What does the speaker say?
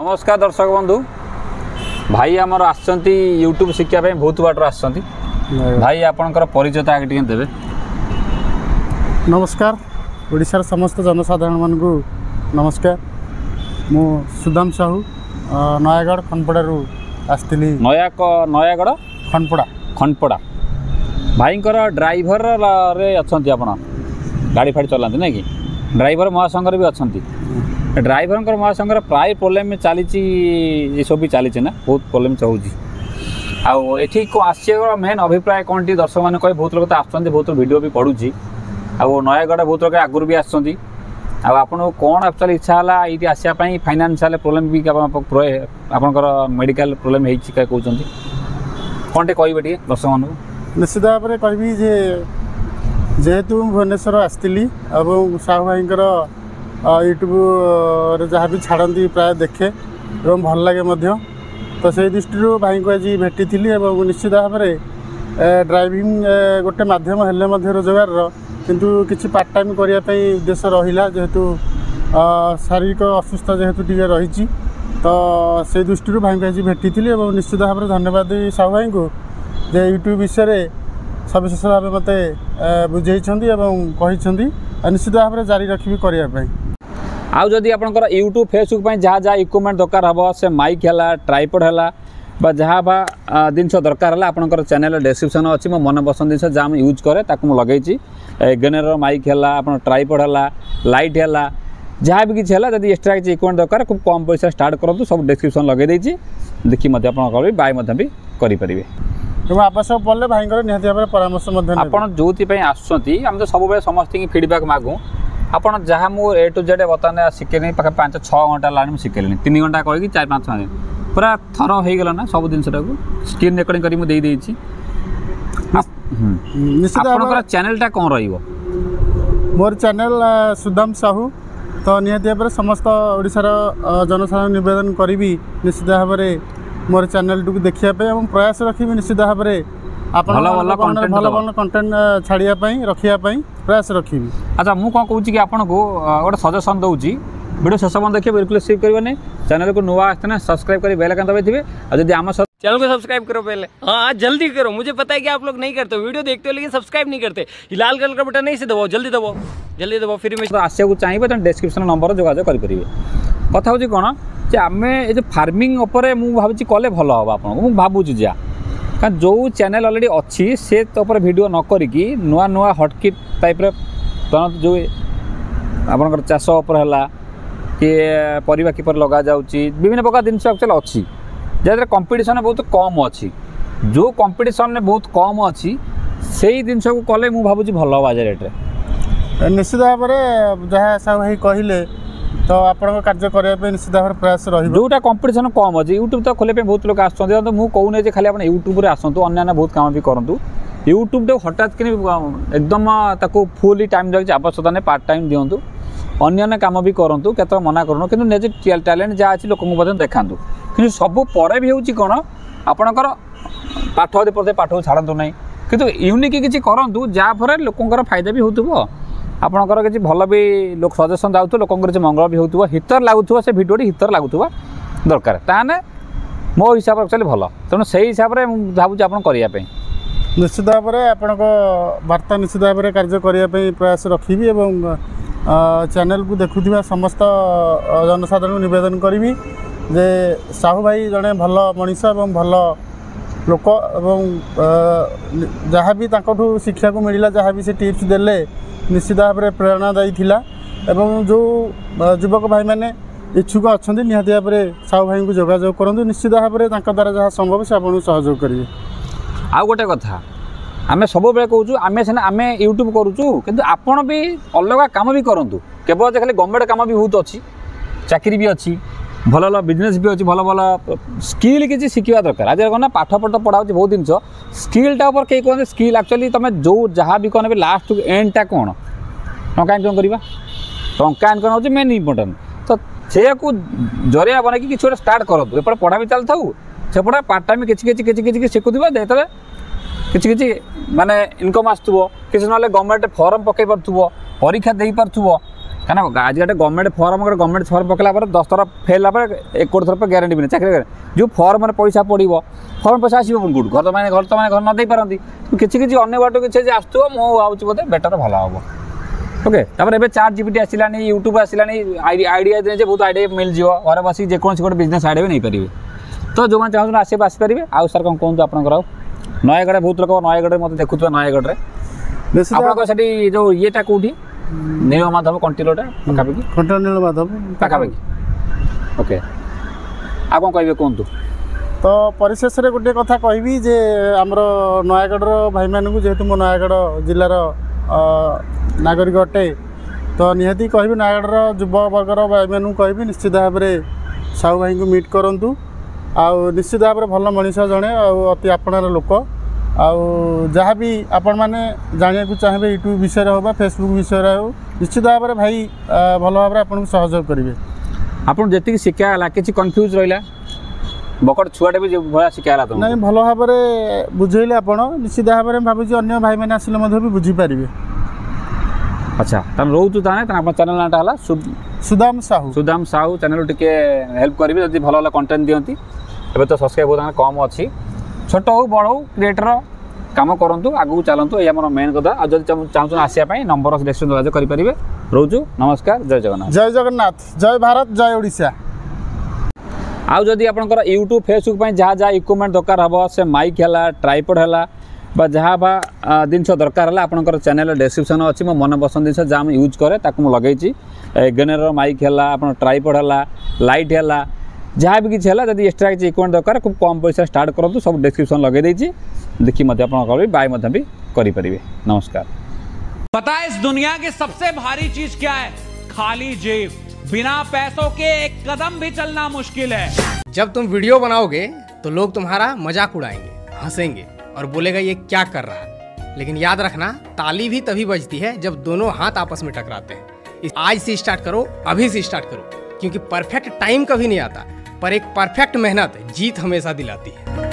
नमस्कार दर्शक बंधु भाई आमर आसचंती यूट्यूब शिक्षा बहुत बाटर आसचंती भाई आपनकर परिचय आगे टिके देबे। नमस्कार ओडिशार समस्त जनसाधारण मान को नमस्कार। मु सुदाम साहू नयागढ़ खनपड़ारू आसती। नयागढ़ खनपड़ा भाईंकर ड्राइवर रे अच्छंती आपण गाड़ी फाड़ी चलाती ना कि ड्राइवर महासंघर भी अच्छंती। ड्राइवर महासंघर प्राय प्रोब्लेम चली ये सब भी चली ना बहुत प्रोब्लेम चलुची आठी को आश्चर्य मेन अभिप्राय कौन टी दर्शक मैंने कहे बहुत लोग तो आसुँच बहुत वीडियो भी पढ़ुची नयागढ़ बहुत लोग आगुरी भी आसुँच आपको कौन एक्चुअली इच्छा है ये आसापी फाइनान्शियल प्रोब्लेम भी आपंकर मेडिकल प्रोब्लेम होती कहते कौन टे कहे टे दर्शक मान निश्चित भाव में कहबी जे जेहेतु भुवनेश्वर आसती साहू भाई यूट्यूब जहाँ भी छाड़ती प्राय देखे और भल लगे तो से दृष्टि भाई को आज भेटी थी निश्चित भाव में ड्राइविंग गोटे मध्यम हेल्ले रोजगार किंतु किसी पार्ट टाइम करने उद्देश्य रहा जेहेतु शारीरिक असुस्थ जेहेतु टी रही तो से दृष्टि भाई को आज भेटी थी निश्चित भाव में धन्यवाद साहू भाई को जे यूट्यूब विषय सविशेष भाव मत बुझे कहते निश्चित भाव में जारी रखी करने आउ जदि आपनकर यूट्यूब फेसबुक जहाँ जहाँ इक्विपमेंट दरकार हम से माइक है ट्राइपॉड है जहाँ जिनस दरकार है आपनकर चैनल डिस्क्रिप्शन अच्छी मो मन पसंद जिनस जहाँ मैं यूज करे ताकू लगे एगेनर माइक है आप ट्राइपॉड है लाइट है जहाँ भी किसी है जब एक्सट्रा किसी इक्विपमेंट दरकार खूब कम पैसा स्टार्ट करूँ सब डिस्क्रिप्शन लगे देखी मत आप बाय भी करेंगे आवश्यक पड़े भाई निहत भाव परामर्श आप जो आसुँच आम तो सब समस्त फिडबैक मागू आपड़ जहाँ मुझे ए टू जेड बर्तमान शिखेली पाखे 5-6 घंटा लाइन शिखेली 3 घंटा कहीं 4-5 पूरा थर हो गला ना सब जिनसा स्क्रीन रेकर्डिंग कर चैनलटा कौन रही मोर चैनल सुदाम साहू तो निहत भाव समस्त ओडिशार जनसाधारण निवेदन करी निश्चित भाव में मोर चैनल टू देखापी प्रयास रखी निश्चित भाव में भल कंटेंट छाड़ापी रखापी प्रयास रखी। अच्छा मुझे कौन कहूँ कि आपको गोटे सजेसन दूसरी वीडियो शेष बंद देखिए बिल्कुल स्किप करेंगे चैनल को नुआ आते सब्सक्राइब कर बेल आइकन दबाई थे और जब आम चैनल को सब्सक्राइब करो पहले। हाँ जल्दी करो, मुझे पता है कि आप लोग नहीं करते वीडियो देखते हो लेकिन सब्सक्राइब नहीं करते। लाल कलर का बटन नहीं से दबाओ, जल्दी दबाओ फिर मैं आसको चाहिए तो डिस्क्रिप्शन नंबर जोगाजोग करेंगे। कथा हूँ कौन जे आम ये फार्मिंग उपर मुझे भावी कले भल हम आपको भावुँ जहाँ कारण जो चैनल अलरेडी अच्छी से वीडियो न करिकी नुआ नुआ हटकिट टाइप जो आपंकर चाष है कि परिवा किपर लगा जाऊँगी विभिन्न प्रकार जिन एक्चुअली अच्छी जहाँ कंपटीशन बहुत कम अच्छी जो कंपटीशन बहुत कम अच्छी से जिनस को कले मुझे भावुँ भल हम आज रेट्रे निश्चित भाव में जहाँ साहू भाई कहले तो आपन कार्य करने निश्चित भाव प्रयास जोटा कंपटीशन कम अच्छी यूट्यूब तो खोलने बहुत लोग आसुँच तो मुझे कहूने खाली आप यूट्यूब रे आसतु अन्य बहुत काम भी करूँ यूट्यूब तो हठात कि एकदम ताको फुली टाइम देखे आवश्यकता नहीं पार्ट टाइम दिंतु अन्य काम भी करूँ केत मना करूँ कि निज टैलेंट जहाँ अच्छी लोक देखा कि सब पर भी हूँ कौन आपणकर पाठ यदि पढ़ते पाठ को छाड़ू ना कि यूनिक किसी करूँ जहाँफल लोकर फायदा भी हो आपणकर किसी भल भी लोक सजेसन जाऊँ लोक मंगल भी हो हितर लगुव से भिडियोटी हितर लगुवा दरकार ताने मो हिसाब से एक्चुअली भल तेणु से हिसाब से भावुँ आप करने निश्चित भाव में आपण वार्ता निश्चित भाव में कार्य करने प्रयास रखी चैनल को देखुवा समस्त जनसाधारण निवेदन करी जे साहू भाई जड़े भल मनीष एवं भल लोक जहाँ भी शिक्षा को मिला जहाँ भी से टिप्स देले निश्चित भाव में प्रेरणादायी थिला एवं जो युवक भाई मैंने इच्छुक अच्छा निहत भाव में साहू भाई को जोगाजोग करूँ निश्चित भाव में द्वारा जहाँ संभव से आपको सहयोग करेंगे। आउ गोटे कथा आम सब बेले कहूँ आम सीना आम यूट्यूब करूँ किंतु आपण भी अलग काम भी करूँ केवल खाली गवर्नमेंट काम भी बहुत अच्छी चाकरी भी अच्छी भल भल बिजनेस भी अच्छी भल भल स्किल किसी शिखा दरकार आज कौन पाठ पढ़ पढ़ा बहुत जिन स्किलटा कई कहते स्किल एक्चुअली तुम जो जहाँ भी कहना लास्ट एंडटा कौन टंका इनकम करवा टंका इनकम हूँ मेन इम्पोर्टाट तो से जरिया बन कि गोटे स्टार्ट करूँ एपटे पढ़ा भी चलता सेपटे पार्ट टाइम किसी शिखुवा जो किसी माने इनकम आसुव किसी ना गवर्नमेंट फॉर्म पकई पार्थ परीक्षा दे पार्थ କାରଣ ଆଜିକାଲି ଗଭର୍ଣ୍ଣମେଣ୍ଟ ଫର୍ମ ପକେଇଲା ପରେ 10 ଥର ଫେଲ୍ ହେଲା ପରେ 1 ଥର ଗ୍ୟାରେଣ୍ଟି ବି ନାହିଁ ଚାକିରି ଯେଉଁ ଫର୍ମରେ ପଇସା ପଡ଼ିବ ଫର୍ମ ପଇସା ଆସିବ ପୁଣି କେଉଁଠୁ ଘର ତ ନ ଦେଇପାରନ୍ତି କିଛି ଅନ୍ୟ ବାଟ କିଛି ଯେ ଆସୁଥିବ ମୁଁ ଭାବୁଛି ବୋଧେ ବେଟର ଭଲ ହେବ। ଓକେ ତାପରେ ଏବେ ଚାଟ୍ ଜିପିଟି ଆସିଲାଣି ୟୁଟ୍ୟୁବ୍ ଆସିଲାଣି ଆଇଡ଼ିଆ ଯେ ବହୁତ ଆଇଡ଼ିଆ ମିଳିଯିବ ଘରେ ବସିକି ଯେକୌଣସି ଗୋଟେ ବିଜନେସ୍ ଆଇଡ଼ିଆ ବି ନେଇପାରିବେ। ତ ଯେଉଁମାନେ ଚାହୁଁଛନ୍ତି ଆସିପାରିବେ। ଆଉ ସାର୍ କ'ଣ କୁହନ୍ତୁ ଆପଣଙ୍କର ଆଉ ନୟାଗଡ଼ ବହୁତ ଲୋକ ନୟାଗଡ଼ରେ ମୋତେ ଦେଖୁଥିବେ ନୟାଗଡ଼ରେ ଆପଣଙ୍କର ସେଠି ଯେଉଁ ଇଏଟା କେଉଁଠି ନୀଳମାଧବ କଣ୍ଟିଲୋଟା ପାଖାପାଖି ନୀଳମାଧବ ପାଖାପାଖି ଓକେ ଆଉ କ'ଣ କହିବେ କୁହନ୍ତୁ। ତ ପରିଶେଷରେ ଗୋଟିଏ କଥା କହିବି ଯେ ଆମର ନୟାଗଡ଼ର ଭାଇମାନଙ୍କୁ ଯେହେତୁ ମୁଁ ନୟାଗଡ଼ ଜିଲ୍ଲାର ନାଗରିକ ଅଟେ ତ ନିହାତି କହିବି ନୟାଗଡ଼ର ଯୁବବର୍ଗର ଭାଇମାନଙ୍କୁ କହିବି ନିଶ୍ଚିତ ଭାବରେ ସାହୁ ଭାଇଙ୍କୁ ମିଟ୍ କରନ୍ତୁ। ଆଉ ନିଶ୍ଚିତ ଭାବରେ ଭଲ ମଣିଷ ଜଣେ ଆଉ ଅତି ଆପଣାର ଲୋକ। ଆଉ ଯାହା ବି ଆପଣମାନେ ଜାଣିବାକୁ ଚାହିଁବେ ୟୁଟ୍ୟୁବ୍ ବିଷୟରେ ହେଉ ବା ଫେସବୁକ୍ ବିଷୟରେ ହେଉ ନିଶ୍ଚିତ ଭାବରେ ଭାଇ ଭଲ ଭାବରେ ଆପଣଙ୍କୁ ସହଯୋଗ କରିବେ। ଆପଣ ଯେତିକି ଶିକ୍ଷା ହେଲା କିଛି କନଫ୍ୟୁଜ୍ ରହିଲା ବକଟ ଛୁଆଟେ ବି ଭଳିଆ ଶିକ୍ଷା ହେଲା ତ ନାଇଁ ଭଲ ଭାବରେ ବୁଝେଇଲେ ଆପଣ ନିଶ୍ଚିତ ଭାବରେ ଭାବୁଛି ଅନ୍ୟ ଭାଇମାନେ ଆସିଲେ ମଧ୍ୟ ବି ବୁଝିପାରିବେ। ଆଚ୍ଛା ତାହେଲେ ରହୁଛୁ ତାହେଲେ ଆପଣ ଚ୍ୟାନେଲ୍ ନାଁଟା ହେଲା ସୁଦାମ ସାହୁ ଚ୍ୟାନେଲ୍ ଟିକେ ହେଲ୍ପ କରିବେ ଯଦି ଭଲ ଭଲ କଣ୍ଟେଣ୍ଟ ଦିଅନ୍ତି। ଏବେ ତ ସବସ୍କ୍ରାଇବ୍ ବହୁତ କମ୍ ଅଛି ଛୋଟ ହଉ ବଡ଼ ହଉ କ୍ରିଏଟର କାମ କରନ୍ତୁ ଆଗକୁ ଚାଲନ୍ତୁ ଏଇ ଆମର ମେନ୍ କଥା। ଆଉ ଯଦି ଚାହୁଁଛନ୍ତି ଆସିବା ପାଇଁ ନମ୍ବର ଡେସ୍କ୍ରିପ୍ସନ୍ ଯୋଗାଯୋଗ କରିପାରିବେ। ରହୁଛୁ ନମସ୍କାର ଜୟ ଜଗନ୍ନାଥ ଜୟ ଭାରତ ଜୟ ଓଡ଼ିଶା। ଆଉ ଯଦି ଆପଣଙ୍କର ୟୁଟ୍ୟୁବ୍ ଫେସବୁକ୍ ପାଇଁ ଯାହା ଇକ୍ୱିପମେଣ୍ଟ ଦରକାର ହେବ ସେ ମାଇକ୍ ହେଲା ଟ୍ରାଇପଡ୍ ହେଲା ବା ଯାହା ଜିନିଷ ଦରକାର ହେଲା ଆପଣଙ୍କର ଚ୍ୟାନେଲ୍ ଡେସ୍କ୍ରିପ୍ସନ୍ ଅଛି ମୋ ମନ ପସନ୍ଦ ଜିନିଷ ଯାହା ମୁଁ ୟୁଜ୍ କରେ ତାକୁ ମୁଁ ଲଗେଇଛି। ଗେନେରର ମାଇକ୍ ହେଲା ଆପଣ ଟ୍ରାଇପଡ୍ ହେଲା ଲାଇଟ୍ ହେଲା ଯାହା ବି କିଛି ହେଲା ଯଦି ଏକ୍ସଟ୍ରା କିଛି ଇକ୍ୱିପମେଣ୍ଟ ଦରକାର খুব କମ୍ ପଇସା ଷ୍ଟାର୍ଟ କରନ୍ତୁ ସବୁ ଡେସ୍କ୍ରିପ୍ସନ୍ ଲଗେଇ ଦେଇଛି ଦେଖି ମଧ୍ୟ ଆପଣ କରିବେ ବାय ମଧ୍ୟ ବି କରିପାରିବେ। ନମସ୍କାର। पता है इस दुनिया की सबसे भारी चीज क्या है? खाली जेब। बिना पैसों के एक कदम भी चलना मुश्किल है। जब तुम वीडियो बनाओगे तो लोग तुम्हारा मजाक उड़ाएंगे हंसेंगे और बोलेगा ये क्या कर रहा है। लेकिन याद रखना ताली भी तभी बजती है जब दोनों हाथ आपस में टकराते हैं। आज से स्टार्ट करो अभी से स्टार्ट करो क्योंकि परफेक्ट टाइम कभी नहीं आता पर एक परफेक्ट मेहनत जीत हमेशा दिलाती है।